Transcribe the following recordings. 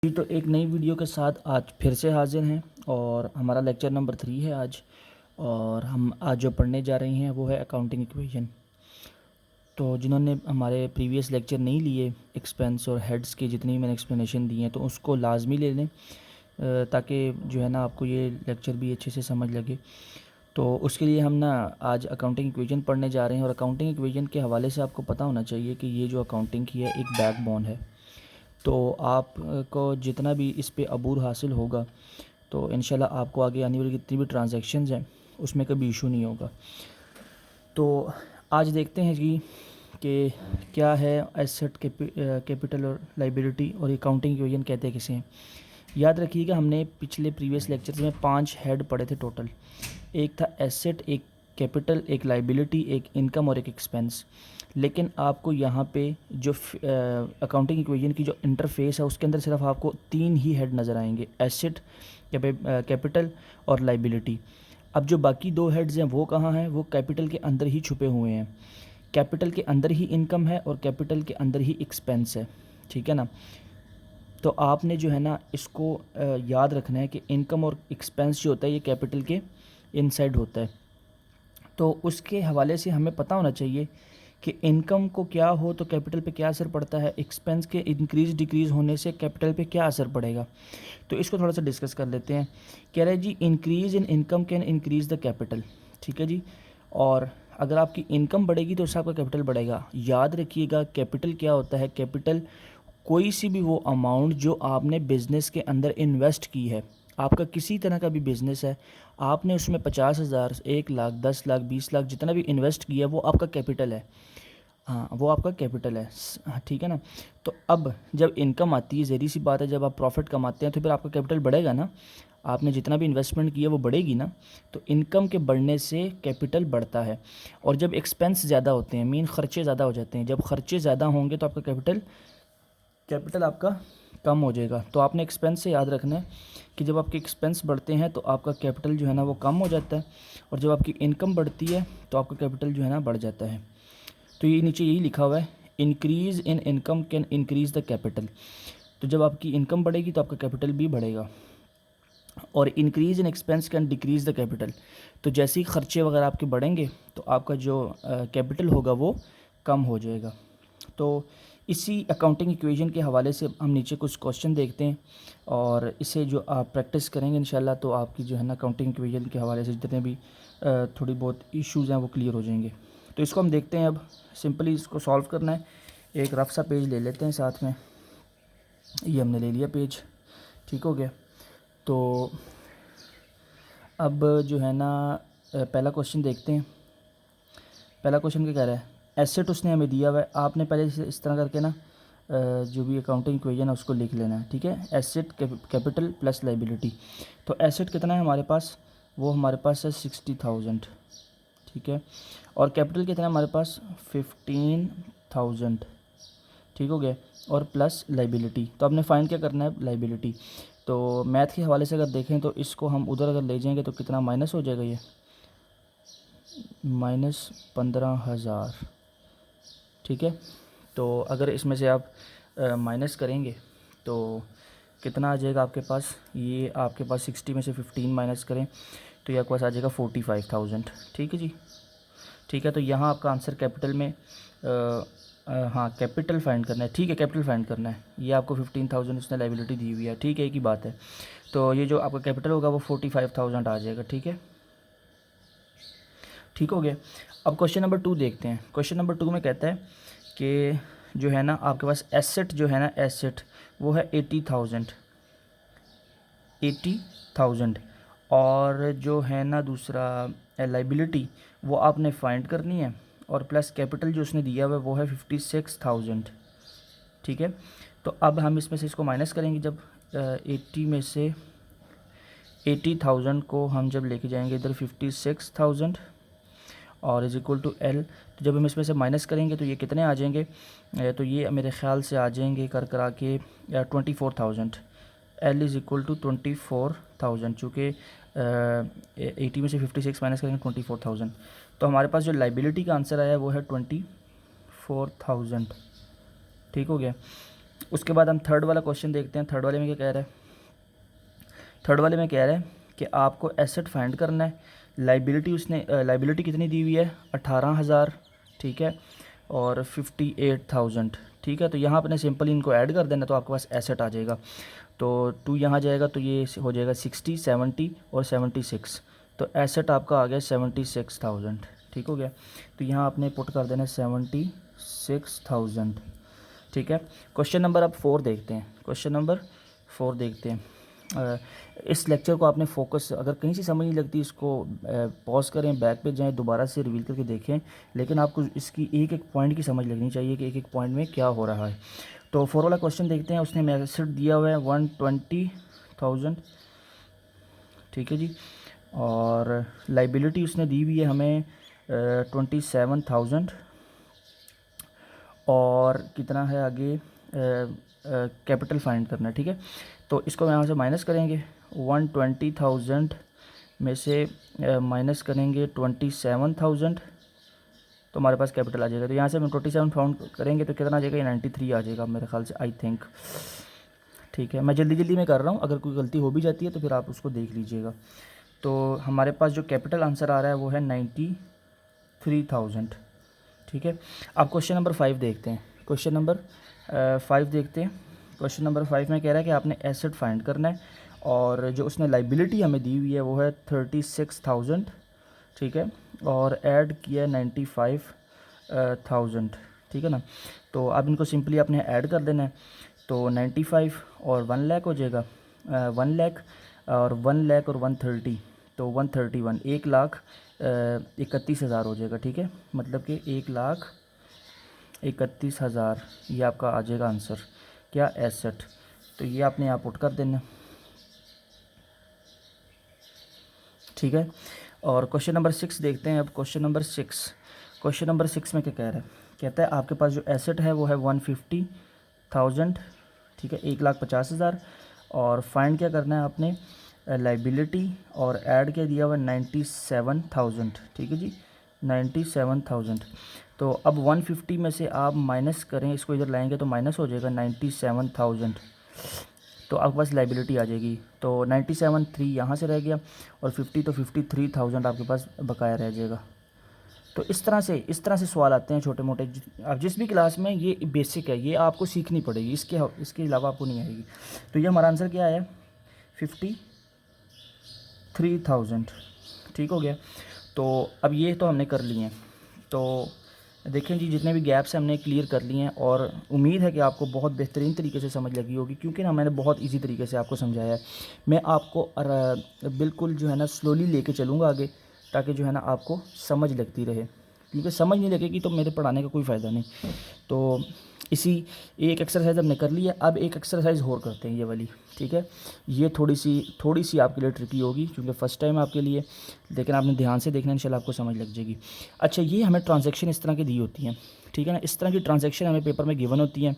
जी तो एक नई वीडियो के साथ आज फिर से हाजिर हैं और हमारा लेक्चर नंबर 3 है आज। और हम आज जो पढ़ने जा रहे हैं वो है अकाउंटिंग इक्वेशन। तो जिन्होंने हमारे प्रीवियस लेक्चर नहीं लिए एक्सपेंस और हेड्स की जितनी मैंने एक्सप्लेनेशन दी हैं तो उसको लाजमी ले लें ताकि जो है ना आपको ये लेक्चर भी अच्छे से समझ लगे। तो उसके लिए हम ना आज अकाउंटिंग इक्वेशन पढ़ने जा रहे हैं। और अकाउंटिंग इक्वेशन के हवाले से आपको पता होना चाहिए कि ये जो अकाउंटिंग की है एक बैकबोन है। तो आप को जितना भी इस पे अबूर हासिल होगा तो इंशाल्लाह आपको आगे आने वाली जितनी भी ट्रांजैक्शंस हैं उसमें कभी इशू नहीं होगा। तो आज देखते हैं जी कि क्या है एसेट कैपिटल और लाइबिलिटी और अकाउंटिंग इक्वेशन कहते हैं किसे हैं। याद रखिएगा हमने पिछले प्रीवियस लेक्चर्स में 5 हेड पढ़े थे टोटल। एक था एसेट, एक कैपिटल, एक लाइबिलिटी, एक इनकम और एक एक्सपेंस। लेकिन आपको यहाँ पे जो अकाउंटिंग इक्वेशन की जो इंटरफेस है उसके अंदर सिर्फ आपको 3 ही हेड नज़र आएंगे, एसेट, कैपिटल और लाइबिलिटी। अब जो बाकी 2 हेड्स हैं वो कहाँ हैं? वो कैपिटल के अंदर ही छुपे हुए हैं। कैपिटल के अंदर ही इनकम है और कैपिटल के अंदर ही एक्सपेंस है, ठीक है ना। तो आपने जो है ना इसको याद रखना है कि इनकम और एक्सपेंस जो होता है ये कैपिटल के इनसाइड होता है। तो उसके हवाले से हमें पता होना चाहिए कि इनकम को क्या हो तो कैपिटल पे क्या असर पड़ता है, एक्सपेंस के इंक्रीज़ डिक्रीज़ होने से कैपिटल पे क्या असर पड़ेगा। तो इसको थोड़ा सा डिस्कस कर लेते हैं। कह रहे हैं जी increase in income can increase the capital, ठीक है जी। और अगर आपकी इनकम बढ़ेगी तो उससे आपका कैपिटल बढ़ेगा। याद रखिएगा कैपिटल क्या होता है। कैपिटल कोई सी भी वो अमाउंट जो आपने बिज़नेस के अंदर इन्वेस्ट की है। आपका किसी तरह का भी बिज़नेस है, आपने उसमें 50,000, 1 लाख, 10 लाख, 20 लाख जितना भी इन्वेस्ट किया वो आपका कैपिटल है। हाँ, वो आपका कैपिटल है। हाँ, ठीक है ना। तो अब जब इनकम आती है, ज़हरी सी बात है, जब आप प्रॉफिट कमाते हैं तो फिर आपका कैपिटल बढ़ेगा ना। आपने जितना भी इन्वेस्टमेंट किया वो बढ़ेगी ना। तो इनकम के बढ़ने से कैपिटल बढ़ता है। और जब एक्सपेंस ज़्यादा होते हैं, मीन ख़र्चे ज़्यादा हो जाते हैं, जब ख़र्चे ज़्यादा होंगे तो आपका कैपिटल आपका कम हो जाएगा। तो आपने एक्सपेंस से याद रखना है कि जब आपके एक्सपेंस बढ़ते हैं तो आपका कैपिटल जो है ना वो कम हो जाता है। और जब आपकी इनकम बढ़ती है तो आपका कैपिटल जो है ना बढ़ जाता है। तो ये नीचे यही लिखा हुआ है, increase in income can increase the capital. तो जब आपकी इनकम बढ़ेगी तो आपका कैपिटल भी बढ़ेगा। और increase in expense can decrease the capital. तो जैसे ही ख़र्चे वगैरह आपके बढ़ेंगे तो आपका जो कैपिटल होगा वो कम हो जाएगा। तो इसी अकाउंटिंग इक्वेशन के हवाले से हम नीचे कुछ क्वेश्चन देखते हैं और इसे जो आप प्रैक्टिस करेंगे इंशाल्लाह तो आपकी जो है ना अकाउंटिंग इक्वेशन के हवाले से जितने भी थोड़ी बहुत इश्यूज़ हैं वो क्लियर हो जाएंगे। तो इसको हम देखते हैं। अब सिंपली इसको सॉल्व करना है। एक रफ सा पेज ले लेते हैं साथ में। ये हमने ले लिया पेज, ठीक हो गया। तो अब जो है ना पहला क्वेश्चन देखते हैं। पहला क्वेश्चन क्या कह रहा है? एसेट उसने हमें दिया हुआ है। आपने पहले इस तरह करके ना जो भी अकाउंटिंग इक्वेशन है उसको लिख लेना है, ठीक है। Asset capital plus liability. तो एसेट कितना है हमारे पास? वो हमारे पास है 60,000, ठीक है। और कैपिटल कितना है हमारे पास? 15,000, ठीक हो गया। और प्लस लाइबिलिटी। तो आपने फाइंड क्या करना है? लाइबिलिटी। तो मैथ के हवाले से अगर देखें तो इसको हम उधर अगर ले जाएंगे तो कितना माइनस हो जाएगा? ये -15,000, ठीक है। तो अगर इसमें से आप माइनस करेंगे तो कितना आ जाएगा आपके पास? ये आपके पास 60 में से 15 माइनस करें तो ये आपके पास आ जाएगा 45,000, ठीक है जी। ठीक है, तो यहाँ आपका आंसर कैपिटल में हाँ कैपिटल फाइंड करना है, ठीक है। कैपिटल फाइंड करना है। ये आपको 15,000 उसने लाइबिलिटी दी हुई है, ठीक है, एक ही बात है। तो ये जो आपका कैपिटल होगा वो 45,000 आ जाएगा, ठीक है। ठीक हो गया। अब क्वेश्चन नंबर 2 देखते हैं। क्वेश्चन नंबर 2 में कहता है कि जो है ना आपके पास एसेट जो है ना एसेट वो है 80,000 और जो है ना दूसरा लाइबिलिटी वो आपने फाइंड करनी है। और प्लस कैपिटल जो उसने दिया हुआ है वो है 56,000, ठीक है। तो अब हम इसमें से इसको माइनस करेंगे। जब 80 में से 80,000 को हम जब लेके जाएंगे इधर 56,000 और इज इक्वल टू एल। तो जब हम इसमें से माइनस करेंगे तो ये कितने आ जाएंगे? तो ये मेरे ख्याल से आ जाएंगे कर करा के 24,000। एल इज़ इक्वल टू 24,000, चूँकि 80 में से 56 माइनस करेंगे 24,000। तो हमारे पास जो लाइबिलिटी का आंसर आया है वो है 24,000, ठीक हो गया। उसके बाद हम थर्ड वाला क्वेश्चन देखते हैं। थर्ड वाले में क्या कह रहा है? थर्ड वाले में कह रहा है कि आपको एसेट फाइंड करना है। लाइबिलिटी उसने लाइबिलिटी कितनी दी हुई है? 18,000, ठीक है, और 58,000, ठीक है। तो यहाँ अपने सिंपल इनको ऐड कर देना तो आपके पास एसेट आ जाएगा। तो 2 यहाँ जाएगा तो ये हो जाएगा 60, 70 और 76। तो एसेट आपका आ गया 76,000, ठीक हो गया। तो यहाँ आपने पुट कर देना 76,000, ठीक है। क्वेश्चन नंबर अब 4 देखते हैं। क्वेश्चन नंबर 4 देखते हैं। इस लेक्चर को आपने फोकस, अगर कहीं से समझ नहीं लगती इसको पॉज करें, बैक पे जाएं, दोबारा से रिवील करके देखें, लेकिन आपको इसकी एक एक पॉइंट की समझ लगनी चाहिए कि एक एक पॉइंट में क्या हो रहा है। तो 4 वाला क्वेश्चन देखते हैं। उसने एसेट दिया हुआ है 120,000, ठीक है जी, और लाइबिलिटी उसने दी हुई है हमें 27,000, और कितना है आगे? कैपिटल फाइंड करना है, ठीक है। तो इसको यहाँ से माइनस करेंगे, 120,000 में से माइनस करेंगे 27,000, तो हमारे पास कैपिटल आ जाएगा। तो यहाँ से हम 27 फाउंड करेंगे तो कितना आ जाएगा? 93 आ जाएगा मेरे ख्याल से, आई थिंक, ठीक है। मैं जल्दी जल्दी में कर रहा हूँ, अगर कोई गलती हो भी जाती है तो फिर आप उसको देख लीजिएगा। तो हमारे पास जो कैपिटल आंसर आ रहा है वो है 93,000, ठीक है। अब क्वेश्चन नंबर 5 देखते हैं। क्वेश्चन नंबर 5 देखते हैं। क्वेश्चन नंबर 5 में कह रहा है कि आपने एसेट फाइंड करना है, और जो उसने लाइबिलिटी हमें दी हुई है वो है 36,000, ठीक है, और ऐड किया 95,000, ठीक है ना। तो अब इनको सिंपली आपने ऐड कर देना है। तो 95 और 1 लाख हो जाएगा, 1 लाख और 1 लाख और 130, तो 131, 1,31,000 हो जाएगा, ठीक है। मतलब कि 1,31,000 ये आपका आ जाएगा आंसर, क्या? एसेट। तो ये आपने यहाँ पुट कर देना, ठीक है। और क्वेश्चन नंबर 6 देखते हैं। अब क्वेश्चन नंबर 6 में क्या कह रहा है? कहता है आपके पास जो एसेट है वो है 150,000, ठीक है, 1,50,000, और फाइंड क्या करना है आपने? लाइबिलिटी, और ऐड क्या दिया हुआ है? 97,000, ठीक है जी, 97,000। तो अब 150 में से आप माइनस करें, इसको इधर लाएंगे तो माइनस हो जाएगा 97,000, तो आपके पास लाइबिलिटी आ जाएगी। तो 97,3 यहाँ से रह गया, और 50 तो 53,000 आपके पास बकाया रह जाएगा। तो इस तरह से सवाल आते हैं छोटे मोटे। अब जिस भी क्लास में, ये बेसिक है, ये आपको सीखनी पड़ेगी, इसके अलावा आपको नहीं आएगी। तो ये हमारा आंसर क्या आया? 53,000, ठीक हो गया। तो अब ये तो हमने कर लिए हैं। तो देखें जी, जितने भी गैप्स हैं हमने क्लियर कर लिए हैं, और उम्मीद है कि आपको बहुत बेहतरीन तरीके से समझ लगी होगी, क्योंकि ना मैंने बहुत इजी तरीके से आपको समझाया है। मैं आपको बिल्कुल जो है ना स्लोली लेके चलूँगा आगे, ताकि जो है ना आपको समझ लगती रहे, क्योंकि समझ नहीं लगेगी तो मेरे पढ़ाने का कोई फ़ायदा नहीं। तो इसी एक एक्सरसाइज हमने कर ली है। अब एक एक्सरसाइज और करते हैं, ये वाली, ठीक है। ये थोड़ी सी आपके लिए ट्रिकी होगी, क्योंकि फ़र्स्ट टाइम आपके लिए, लेकिन आपने ध्यान से देखना, इंशाल्लाह आपको समझ लग जाएगी। अच्छा, ये हमें ट्रांजैक्शन इस तरह की दी होती हैं, ठीक है ना। इस तरह की ट्रांजैक्शन हमें पेपर में गिवन होती हैं,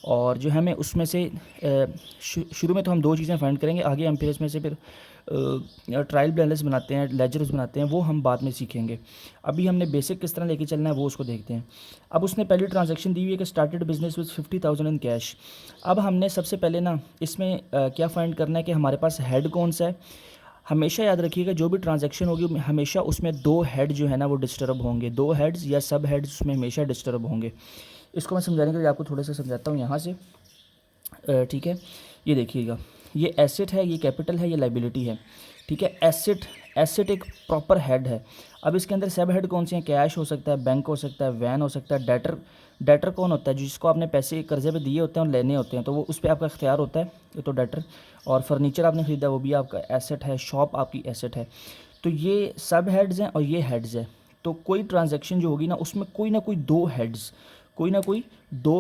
और जो हमें उसमें से शुरू में तो हम 2 चीज़ें फाइंड करेंगे, आगे हम फिर इसमें से फिर ट्रायल बैलेंस बनाते हैं, लेजर्स बनाते हैं, वो हम बाद में सीखेंगे। अभी हमने बेसिक किस तरह लेके चलना है वो उसको देखते हैं। अब उसने पहली ट्रांजैक्शन दी हुई है कि started business with 50,000 in cash. अब हमने सबसे पहले ना इसमें क्या फाइंड करना है कि हमारे पास हेड कौन सा है। हमेशा याद रखिएगा, जो भी ट्रांजैक्शन होगी हमेशा उसमें 2 हेड जो है ना वो डिस्टर्ब होंगे, 2 हेड्स या सब हेड्स उसमें हमेशा डिस्टर्ब होंगे। इसको मैं समझाने के लिए आपको थोड़ा सा समझाता हूँ यहाँ से, ठीक है। ये देखिएगा, ये एसेट है, ये कैपिटल है, ये लाइबिलिटी है, ठीक है। एसेट एक प्रॉपर हेड है। अब इसके अंदर सब हेड कौन से हैं? कैश हो सकता है, बैंक हो सकता है, वैन हो सकता है, डेटर कौन होता है? जिसको आपने पैसे कर्जे पे दिए होते हैं और लेने होते हैं, तो वो उस पर आपका इख्तियार होता है, ये तो डेटर। और फर्नीचर आपने ख़रीदा, वो भी आपका एसेट है, शॉप आपकी एसेट है। तो ये सब हेड्स हैं और ये हेड्स हैं। तो कोई ट्रांजैक्शन जो होगी ना उसमें कोई ना कोई 2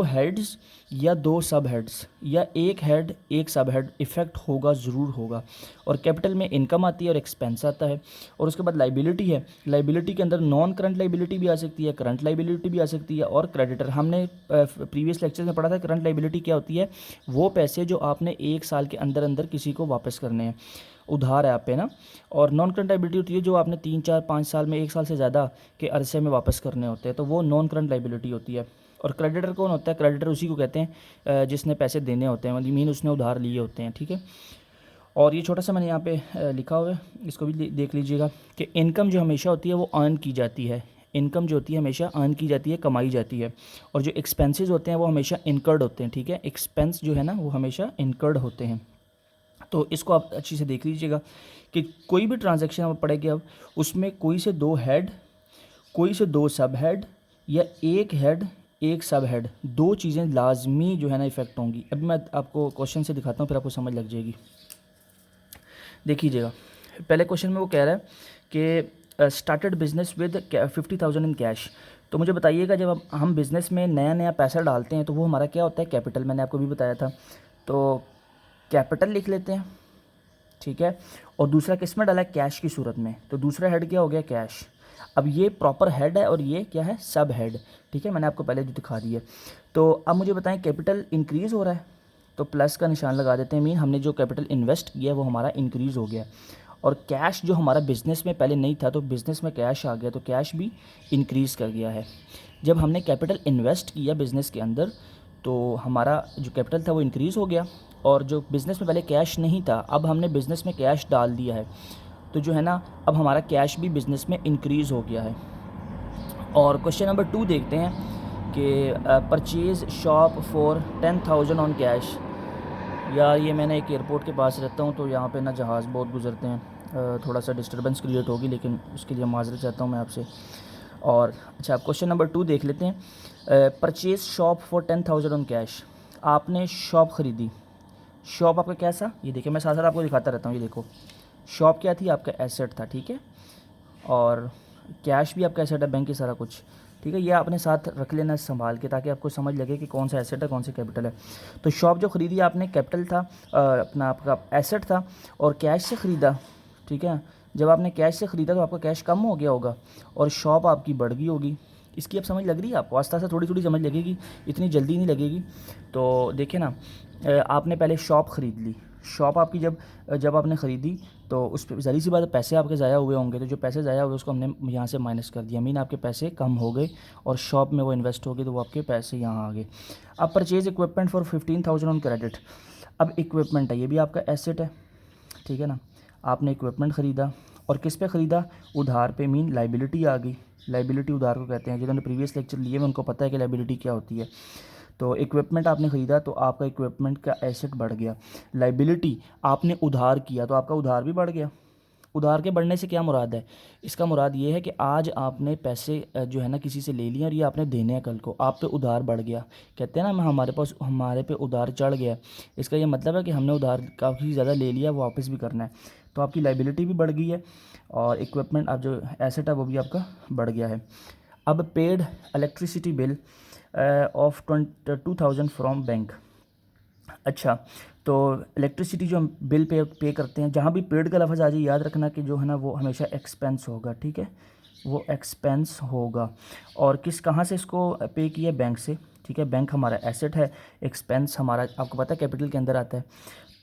हेड्स या 2 सब हेड्स या एक हेड एक सब हेड इफ़ेक्ट होगा, ज़रूर होगा। और कैपिटल में इनकम आती है और एक्सपेंस आता है। और उसके बाद लाइबिलिटी है, लाइबिलिटी के अंदर नॉन करंट लाइबिलिटी भी आ सकती है, करंट लाइबिलिटी भी आ सकती है, और क्रेडिटर। हमने प्रीवियस लेक्चर में पढ़ा था करंट लाइबिलिटी क्या होती है? वो पैसे जो आपने 1 साल के अंदर अंदर किसी को वापस करने हैं, उधार है आप पे ना। और नॉन करंट लाइबिलिटी होती है जो आपने 3, 4, 5 साल में, 1 साल से ज़्यादा के अरसे में वापस करने होते हैं, तो वो नॉन करंट लाइबिलिटी होती है। और क्रेडिटर कौन होता है? क्रेडिटर उसी को कहते हैं जिसने पैसे देने होते हैं, मतलब मीन उसने उधार लिए होते हैं, ठीक है। और ये छोटा सा मैंने यहाँ पे लिखा हुआ है, इसको भी देख लीजिएगा कि इनकम जो हमेशा होती है वो अर्न की जाती है। इनकम जो होती है हमेशा अर्न की जाती है, कमाई जाती है। और जो एक्सपेंसेस होते हैं वो हमेशा इनकर्ड होते हैं, ठीक है। एक्सपेंस जो है ना वो हमेशा इनकर्ड होते हैं। तो इसको आप अच्छी से देख लीजिएगा कि कोई भी ट्रांजैक्शन आप पढ़ेंगे अब, उसमें कोई से दो हेड, कोई से दो सब हेड, या एक हेड एक सब हेड, दो चीज़ें लाजमी जो है ना इफ़ेक्ट होंगी। अभी मैं आपको क्वेश्चन से दिखाता हूँ, फिर आपको समझ लग जाएगी। देखिएगा, पहले क्वेश्चन में वो कह रहा है कि started business with 50,000 in cash. तो मुझे बताइएगा, जब हम बिज़नेस में नया नया पैसा डालते हैं तो वो हमारा क्या होता है? कैपिटल। मैंने आपको भी बताया था। तो कैपिटल लिख लेते हैं, ठीक है। और दूसरा किस में डाला है? कैश की सूरत में। तो दूसरा हेड क्या हो गया? कैश। अब ये प्रॉपर हेड है और ये क्या है? सब हेड, ठीक है। मैंने आपको पहले जो दिखा दी है। तो अब मुझे बताएं, कैपिटल इंक्रीज़ हो रहा है तो प्लस का निशान लगा देते हैं, मीन हमने जो कैपिटल इन्वेस्ट किया है वो हमारा इंक्रीज़ हो गया। और कैश जो हमारा बिज़नेस में पहले नहीं था तो बिज़नेस में कैश आ गया, तो कैश भी इंक्रीज़ कर गया है। जब हमने कैपिटल इन्वेस्ट किया बिज़नेस के अंदर तो हमारा जो कैपिटल था वो इंक्रीज़ हो गया। और जो बिज़नेस में पहले कैश नहीं था, अब हमने बिज़नेस में कैश डाल दिया है, तो जो है ना अब हमारा कैश भी बिज़नेस में इंक्रीज़ हो गया है। और क्वेश्चन नंबर 2 देखते हैं कि purchase shop for 10,000 on cash. यार ये मैंने एक एयरपोर्ट के पास रहता हूँ तो यहाँ पे ना जहाज़ बहुत गुजरते हैं, थोड़ा सा डिस्टर्बेंस क्रिएट होगी, लेकिन उसके लिए माजरत चाहता हूँ मैं आपसे। और अच्छा, क्वेश्चन नंबर 2 देख लेते हैं। Purchase shop for 10,000 on cash. आपने शॉप ख़रीदी। शॉप आपका कैसा? ये देखिए, मैं साथ साथ आपको दिखाता रहता हूँ। ये देखो, शॉप क्या थी? आपका एसेट था, ठीक है। और कैश भी आपका एसेट है, बैंक की सारा कुछ, ठीक है। ये आपने साथ रख लेना संभाल के, ताकि आपको समझ लगे कि कौन सा एसेट है कौन सा कैपिटल है। तो शॉप जो ख़रीदी आपने, कैपिटल था, अपना आपका एसेट था, और कैश से ख़रीदा, ठीक है। जब आपने कैश से ख़रीदा तो आपका कैश कम हो गया होगा और शॉप आपकी बढ़ गई होगी। इसकी अब समझ लग रही है आपको? आस्ते आस्ते थोड़ी थोड़ी समझ लगेगी, इतनी जल्दी नहीं लगेगी। तो देखिए ना, आपने पहले शॉप ख़रीद ली। शॉप आपकी जब आपने ख़रीदी तो उस पर ज़ाहिर सी बात है पैसे आपके ज़ाया हुए होंगे, तो जो पैसे ज़ाया हुए उसको हमने यहाँ से माइनस कर दिया, मीन आपके पैसे कम हो गए और शॉप में वो इन्वेस्ट हो गए, तो वो आपके पैसे यहाँ आ गए। अब purchase equipment for 15,000 on credit. अब इक्विपमेंट है, ये भी आपका एसेट है, ठीक है ना। आपने इक्विपमेंट ख़रीदा और किस पे ख़रीदा? उधार पे, मीन लाइबिलिटी आ गई। लाइबिलिटी उधार को कहते हैं। जिन्होंने प्रीवियस लेक्चर लिए हैं उनको पता है कि लाइबिलिटी क्या होती है। तो इक्विपमेंट आपने ख़रीदा तो आपका इक्विपमेंट का एसेट बढ़ गया। लाइबिलिटी आपने उधार किया तो आपका उधार भी बढ़ गया। उधार के बढ़ने से क्या मुराद है? इसका मुराद ये है कि आज आपने पैसे जो है ना किसी से ले लिए और ये आपने देने हैं कल को, आप पे उधार बढ़ गया। कहते हैं ना हमारे पे उधार चढ़ गया। इसका ये मतलब है कि हमने उधार काफ़ी ज़्यादा ले लिया, वो वापस भी करना है। तो आपकी लाइबिलिटी भी बढ़ गई है और इक्विपमेंट, आप जो एसेट है वो भी आपका बढ़ गया है। अब paid electricity bill of 2,000 from bank. अच्छा, तो इलेक्ट्रिसिटी जो हम बिल पे करते हैं, जहाँ भी पेड का लफ्ज़ आ जाए याद रखना कि जो है ना वो हमेशा एक्सपेंस होगा, ठीक है। वो एक्सपेंस होगा। और कहाँ से इसको पे किया? बैंक से, ठीक है। बैंक हमारा एसेट है, एक्सपेंस हमारा आपको पता है कैपिटल के अंदर आता है।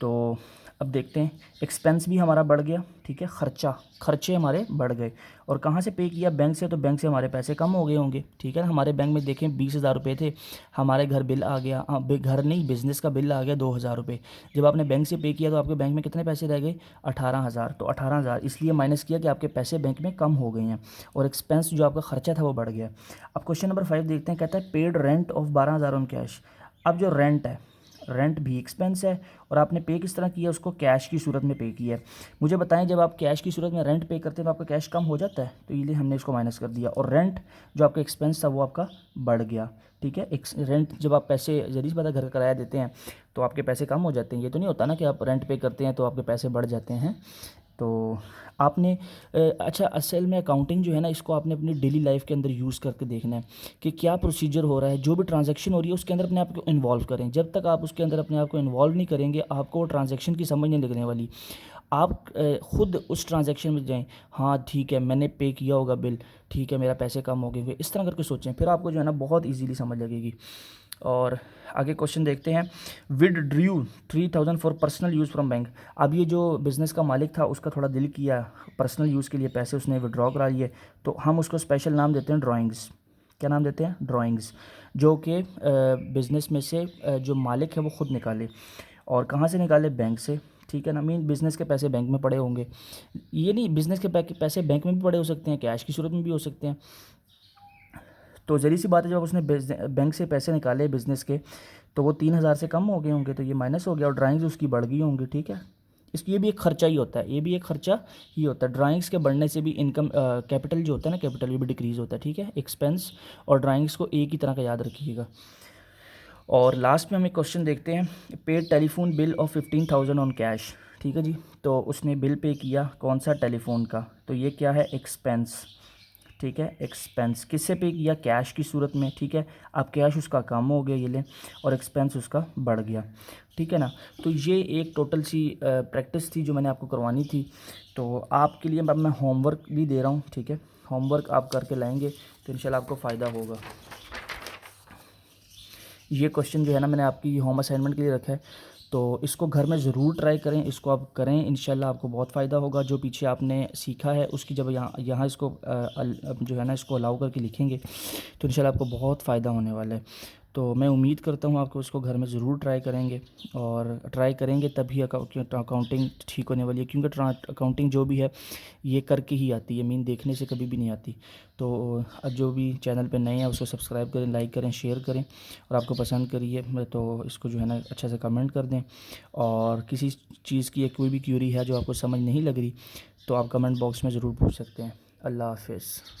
तो अब देखते हैं, एक्सपेंस भी हमारा बढ़ गया, ठीक है। खर्चे हमारे बढ़ गए। और कहाँ से पे किया? बैंक से। तो बैंक से हमारे पैसे कम हो गए होंगे, ठीक है ना। हमारे बैंक में देखें 20,000 रुपये थे, हमारे घर बिल आ गया, घर नहीं, बिज़नेस का बिल आ गया 2,000 रुपये। जब आपने बैंक से पे किया तो आपके बैंक में कितने पैसे रह गए? 18,000। तो 18,000 इसलिए माइनस किया कि आपके पैसे बैंक में कम हो गए हैं और एक्सपेंस जो आपका खर्चा था वो बढ़ गया। अब क्वेश्चन नंबर 5 देखते हैं। कहता है paid rent of 12,000 on cash. अब जो रेंट है, रेंट भी एक्सपेंस है और आपने पे किस तरह किया? उसको कैश की सूरत में पे किया है। मुझे बताएं, जब आप कैश की सूरत में रेंट पे करते हैं तो आपका कैश कम हो जाता है, तो इसलिए हमने इसको माइनस कर दिया। और रेंट जो आपका एक्सपेंस था वो आपका बढ़ गया, ठीक है। रेंट जब आप पैसे जरिए पता घर का किराया देते हैं तो आपके पैसे कम हो जाते हैं। ये तो नहीं होता ना कि आप रेंट पे करते हैं तो आपके पैसे बढ़ जाते हैं। तो आपने अच्छा, असल में अकाउंटिंग जो है ना, इसको आपने अपनी डेली लाइफ के अंदर यूज़ करके देखना है कि क्या प्रोसीजर हो रहा है। जो भी ट्रांजैक्शन हो रही है उसके अंदर अपने आप को इन्वॉल्व करें। जब तक आप उसके अंदर अपने आप को इन्वॉल्व नहीं करेंगे, आपको वो ट्रांजैक्शन की समझ नहीं लगने वाली। आप ख़ुद उस ट्रांजैक्शन में जाएं, हाँ ठीक है मैंने पे किया होगा बिल, ठीक है मेरा पैसे कम हो गए, इस तरह करके सोचें, फिर आपको जो है ना बहुत ईजीली समझ लगेगी। और आगे क्वेश्चन देखते हैं। Withdrew 3,000 for personal use from bank. अब ये जो बिज़नेस का मालिक था उसका थोड़ा दिल किया, पर्सनल यूज़ के लिए पैसे उसने विड्रॉ करा लिए, तो हम उसको स्पेशल नाम देते हैं ड्राइंग्स। क्या नाम देते हैं, ड्राइंग्स, जो कि बिज़नेस में से जो मालिक है वो ख़ुद निकाले। और कहाँ से निकाले, बैंक से, ठीक है ना। मीन बिज़नेस के पैसे बैंक में पड़े होंगे, ये नहीं बिज़नेस के पैसे बैंक में भी पड़े हो सकते हैं, कैश की सूरत में भी हो सकते हैं। तो ज़री सी बात है, जब उसने बैंक से पैसे निकाले बिज़नेस के, तो वो 3,000 से कम हो गए होंगे, तो ये माइनस हो गया, और ड्राइंग्स उसकी बढ़ गई होंगी, ठीक है। ये भी एक खर्चा ही होता है, ये भी एक खर्चा ही होता है। ड्राइंग्स के बढ़ने से भी इनकम कैपिटल जो होता है ना, कैपिटल ये भी डिक्रीज़ होता है, ठीक है। एक्सपेंस और ड्राइंग्स को एक ही तरह का याद रखिएगा। और लास्ट में हम एक क्वेश्चन देखते हैं, paid telephone bill of 15,000 on cash, ठीक है जी। तो उसने बिल पे किया कौन सा, टेलीफोन का, तो ये क्या है, एक्सपेंस, ठीक है। एक्सपेंस किससे पे किया, कैश की सूरत में, ठीक है। अब कैश उसका कम हो गया, ये लें, और एक्सपेंस उसका बढ़ गया, ठीक है ना। तो ये एक टोटल सी प्रैक्टिस थी जो मैंने आपको करवानी थी। तो आपके लिए अब मैं होमवर्क भी दे रहा हूँ, ठीक है। होमवर्क आप करके लाएंगे तो इंशाल्लाह आपको फ़ायदा होगा। ये क्वेश्चन जो है ना, मैंने आपकी होम असाइनमेंट के लिए रखा है, तो इसको घर में ज़रूर ट्राई करें, इसको आप करें, इंशाल्लाह आपको बहुत फ़ायदा होगा। जो पीछे आपने सीखा है उसकी जब यहाँ इसको जो है ना, इसको अलाउ करके लिखेंगे तो इंशाल्लाह आपको बहुत फ़ायदा होने वाला है। तो मैं उम्मीद करता हूँ आपको इसको घर में ज़रूर ट्राई करेंगे, और ट्राई करेंगे तभी अकाउंटिंग ठीक होने वाली है, क्योंकि अकाउंटिंग जो भी है ये करके ही आती है, मीन देखने से कभी भी नहीं आती। तो जो भी चैनल पे नए हैं उसको सब्सक्राइब करें, लाइक करें, शेयर करें, और आपको पसंद करिए तो इसको जो है ना अच्छा से कमेंट कर दें। और किसी चीज़ की कोई भी क्यूरी है जो आपको समझ नहीं लग रही तो आप कमेंट बॉक्स में ज़रूर पूछ सकते हैं। अल्लाह हाफ़िज़।